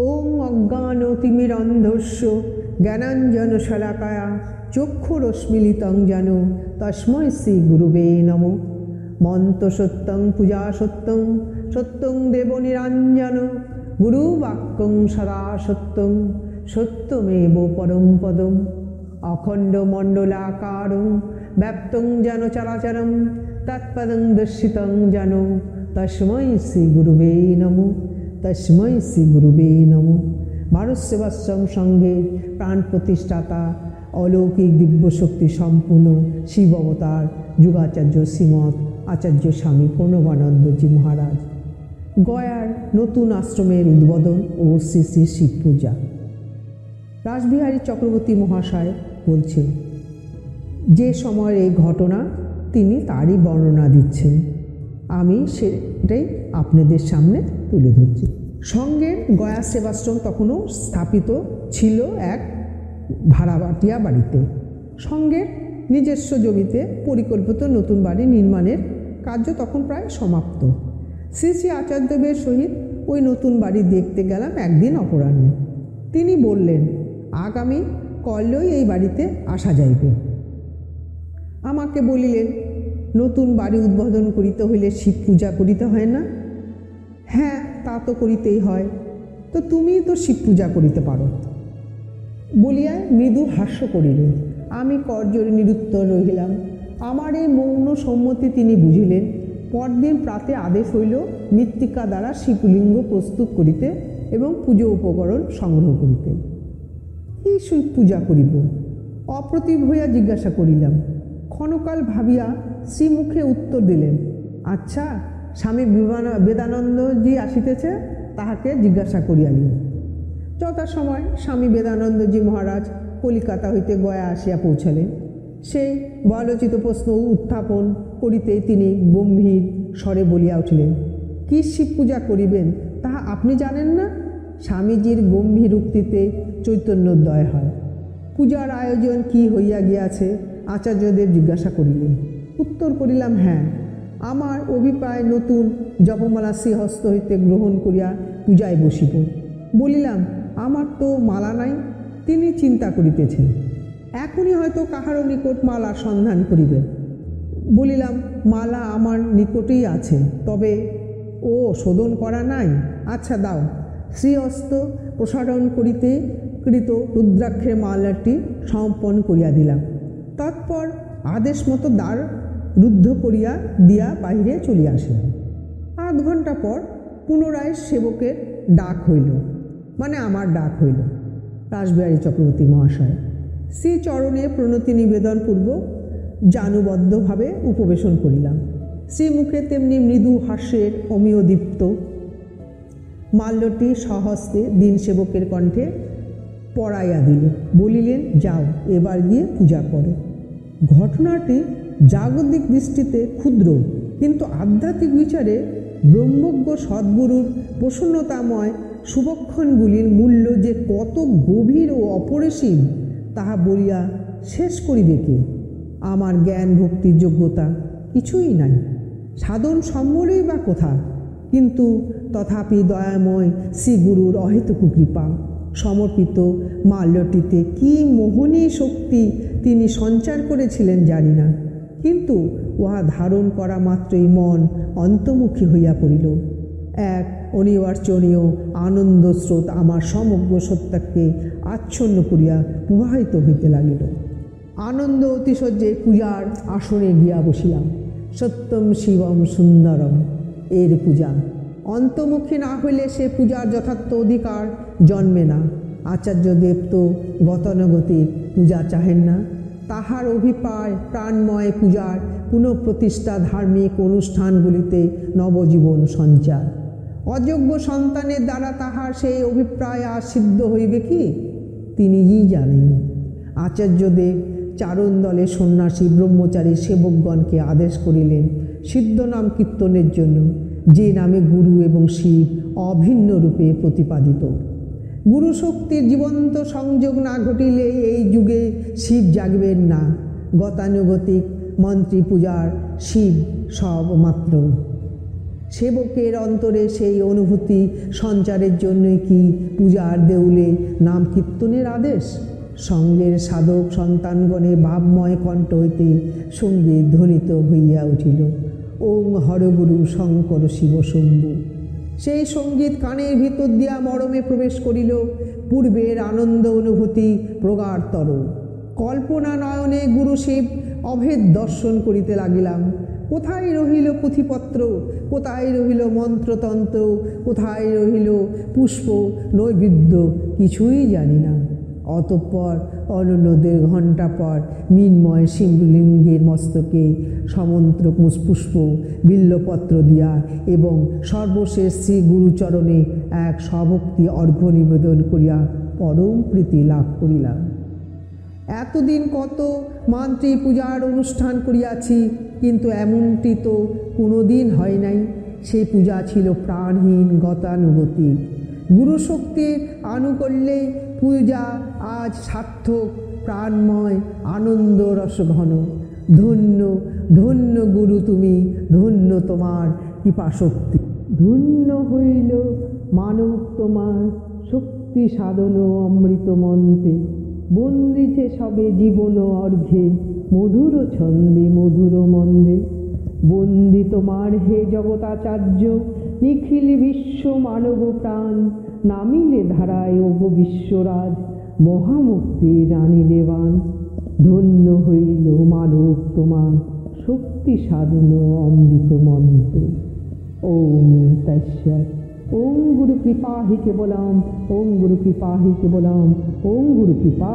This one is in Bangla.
ওং অজ্ঞানতিমিরন্ধস্য জ্ঞানাঞ্জনশলাকায়া চক্ষুরশ্মিলিতং যেন তস্মৈ শ্রী গুরুবে নমঃ। মন্ত্রসত্যং পূজা সত্যং সত্যং দেব নিরঞ্জন গুরুবাক্যং সদা সত্যং সত্যমেব পরম পদম। অখণ্ড মণ্ডলাকারং ব্যাপ্তং যেন চরাচরম তৎপদং দর্শিতং যেন তস্মৈ শ্রী গুরুবে নমঃ। তস্মৈ শ্রী গুরুবে নমঃ। ভারত সেবাশ্রম সংঘের প্রাণ প্রতিষ্ঠাতা অলৌকিক দিব্যশক্তি সম্পূর্ণ শিব অবতার যুগাচার্য শ্রীমৎ আচার্য স্বামী প্রণবানন্দজি মহারাজ গয়ার নতুন আশ্রমের উদ্বোধন ও শ্রী শ্রী শিব পূজা। রাসবিহারী চক্রবর্তী মহাশয় বলছেন, যে সময়ের এই ঘটনা তিনি তারই বর্ণনা দিচ্ছেন, আমি সেটাই আপনাদের সামনে তুলে ধরছি। সঙ্গের গয়া সেবাশ্রম তখনও স্থাপিত ছিল এক ভাড়াবাটিয়া বাড়িতে। সঙ্গের নিজস্ব জমিতে পরিকল্পিত নতুন বাড়ি নির্মাণের কার্য তখন প্রায় সমাপ্ত। শ্রী শ্রী আচার্যদেবের সহিত ওই নতুন বাড়ি দেখতে গেলাম একদিন অপরাহ্নে। তিনি বললেন, আগামী কল্যই এই বাড়িতে আসা যাইবে। আমাকে বলিলেন, নতুন বাড়ি উদ্বোধন করিতে হইলে শিব পূজা করিতে হয় না? হ্যাঁ, তা তো করিতেই হয়। তো তুমি তো শিব পূজা করিতে পারো বলিয়া মৃদু হাস্য করিলেন। আমি করজোড়ে নিরুত্তর রহিলাম। আমার এই মৌন সম্মতি তিনি বুঝিলেন। পরদিন প্রাতে আদেশ হইল মৃত্তিকা দ্বারা শিবলিঙ্গ প্রস্তুত করিতে এবং পুজো উপকরণ সংগ্রহ করিতে। কি শিব পূজা করিব? অপ্রতিভ হইয়া জিজ্ঞাসা করিলাম। ক্ষণকাল ভাবিয়া শ্রীমুখে উত্তর দিলেন, আচ্ছা, স্বামী বেদানন্দজি আসিতেছে, তাহাকে জিজ্ঞাসা করিয়ালিও। যথাসময় স্বামী বেদানন্দজি মহারাজ কলিকাতা হইতে গয়া আসিয়া পৌঁছালেন। সেই বয়োলোচিত প্রশ্ন উত্থাপন করিতেই তিনি গম্ভীর স্বরে বলিয়া উঠিলেন, কি শিব পূজা করিবেন তাহা আপনি জানেন না? স্বামীজির গম্ভীর উক্তিতে চৈতন্যোদয় হয়। পূজার আয়োজন কি হইয়া গিয়াছে আচার্যদেব জিজ্ঞাসা করিলেন। উত্তর করিলাম, হ্যাঁ, আমার অভিপ্রায় নতুন জপমালা শ্রীহস্ত হইতে গ্রহণ করিয়া পূজায় বসিব। বলিলাম, আমার তো মালা নাই। তিনি চিন্তা করিতেছেন, এখনই হয়তো কাহারও নিকট মালার সন্ধান করিবেন। বলিলাম, মালা আমার নিকটেই আছে, তবে ও শোধন করা নাই। আচ্ছা দাও। শ্রীহস্ত প্রসারণ করিতে কৃত রুদ্রাক্ষের মালাটি সমর্পণ করিয়া দিলাম। তৎপর আদেশ মতো দ্বার রুদ্ধ করিয়া দিয়া বাহিরে চলিয়া আসিলাম। আধ ঘণ্টা পর পুনরায় সেবকের ডাক হইল, মানে আমার ডাক হইল। রাসবিহারী চক্রবর্তী মহাশয় শ্রীচরণে প্রণতি নিবেদনপূর্বক জানুবদ্ধভাবে উপবেশন করিলাম। শ্রীমুখে তেমনি মৃদু হাস্যের অমিয়দীপ্ত মাল্যটি সহস্তে দিন সেবকের কণ্ঠে পড়াইয়া দিল। বলিলেন, যাও, এবার গিয়ে পূজা করো। ঘটনাটি জাগতিক দৃষ্টিতে ক্ষুদ্র, কিন্তু আধ্যাত্মিক বিচারে ব্রহ্মজ্ঞ সদ্গুরুর প্রসন্নতাময় শুভক্ষণগুলির মূল্য যে কত গভীর ও অপরিসীম তাহা বলিয়া শেষ করিবে কে? আমার জ্ঞান ভক্তির যোগ্যতা কিছুই নাই, সাধন সম্বলই বা কোথা? কিন্তু তথাপি দয়াময় শ্রীগুরুর অহেতুক কৃপা সমর্পিত মাল্যটিতে কি মোহনী শক্তি তিনি সঞ্চার করেছিলেন জানি না, কিন্তু উহা ধারণ করা মাত্রই মন অন্তর্মুখী হইয়া পড়িল। এক অনিবার্চনীয় আনন্দ স্রোত আমার সমগ্র সত্তাকে আচ্ছন্ন করিয়া প্রবাহিত হইতে লাগিল। আনন্দ অতিশয্যে পূজার আসনে গিয়া বসিলাম। সত্যম শিবম সুন্দরম এর পূজা। অন্তর্মুখী না হইলে সে পূজার যথার্থ অধিকার জন্মে না। আচার্যদেব তো গতানুগতিক পূজা চাহেন না। তাহার অভিপ্রায় প্রাণময় পূজার পুনঃপ্রতিষ্ঠা, ধার্মিক অনুষ্ঠানগুলিতে নবজীবন সঞ্চার। অযোগ্য সন্তানের দ্বারা তাহার সেই অভিপ্রায় আর সিদ্ধ হইবে কি তিনিই জানেন। আচার্যদেব চারণ দলে সন্ন্যাসী ব্রহ্মচারী সেবকগণকে আদেশ করিলেন সিদ্ধ নাম কীর্তনের জন্য, যে নামে গুরু এবং শিব অভিন্ন রূপে প্রতিপাদিত। গুরু শক্তির জীবন্ত সংযোগ না ঘটিলে এই যুগে শিব জাগবেন না। গতানুগতিক মন্ত্রী পূজার শিব সব মাত্র। সেবকের অন্তরে সেই অনুভূতি সঞ্চারের জন্যই কি পূজার দেউলে নাম কীর্তনের আদেশ? সঙ্গের সাধক সন্তানগণে ভাবময় কণ্ঠ হইতে সঙ্গীত ধ্বনিত হইয়া উঠিল, ওং হরগুরু শঙ্কর শিব শম্ভু। সেই সঙ্গীত কানের ভিতর দিয়া মরমে প্রবেশ করিল, পূর্বের আনন্দ অনুভূতি প্রগাঢ়তর। কল্পনা নয়নে গুরু শিব অভেদ দর্শন করিতে লাগিলাম। কোথায় রহিল পুঁথিপত্র, কোথায় রহিল মন্ত্রতন্ত্র, কোথায় রহিল পুষ্প নৈবেদ্য, কিছুই জানি না। অতঃপর অনন্যদের ঘণ্টা পর মৃন্ময় শিবলিঙ্গের মস্তকে সমন্ত্র পুষ্প বিল্লপত্র দিয়া এবং সর্বশেষ শ্রী গুরুচরণে এক স্বভক্তি অর্ঘ্য নিবেদন করিয়া পরম প্রীতি লাভ করিলাম। এতদিন কত মান্ত্রী পূজার অনুষ্ঠান করিয়াছি, কিন্তু এমনটি তো কোনো দিন হয় নাই। সেই পূজা ছিল প্রাণহীন গতানুগতিক। গুরুশক্তির আনুকূল্যে পূজা আজ সার্থক, প্রাণময়, আনন্দ রসঘন। ধন্য ধন্য গুরু তুমি, ধন্য তোমার কৃপাশক্তি। ধন্য হইল মানব তোমার শক্তি সাধন অমৃত মন্ত্রে। বন্দিছে সবে জীবন অর্ঘ্যে, মধুর ছন্দে মধুর মন্দে। বন্দি তোমার হে জগতাচার্য, নিখিল বিশ্ব মানব প্রাণ। নামিলে ধারায় ওগো বিশ্বরাজ, মহামুক্তির আনিলে বাণ। ধন্য হইল মানব তোমার শক্তি সাধন অমৃত মন্ত্র। ওম তস্যাৎ। ওম গুরু কৃপা হি কেবলম, ওম গুরু কৃপা হি কেবলম, ওম গুরু কৃপা।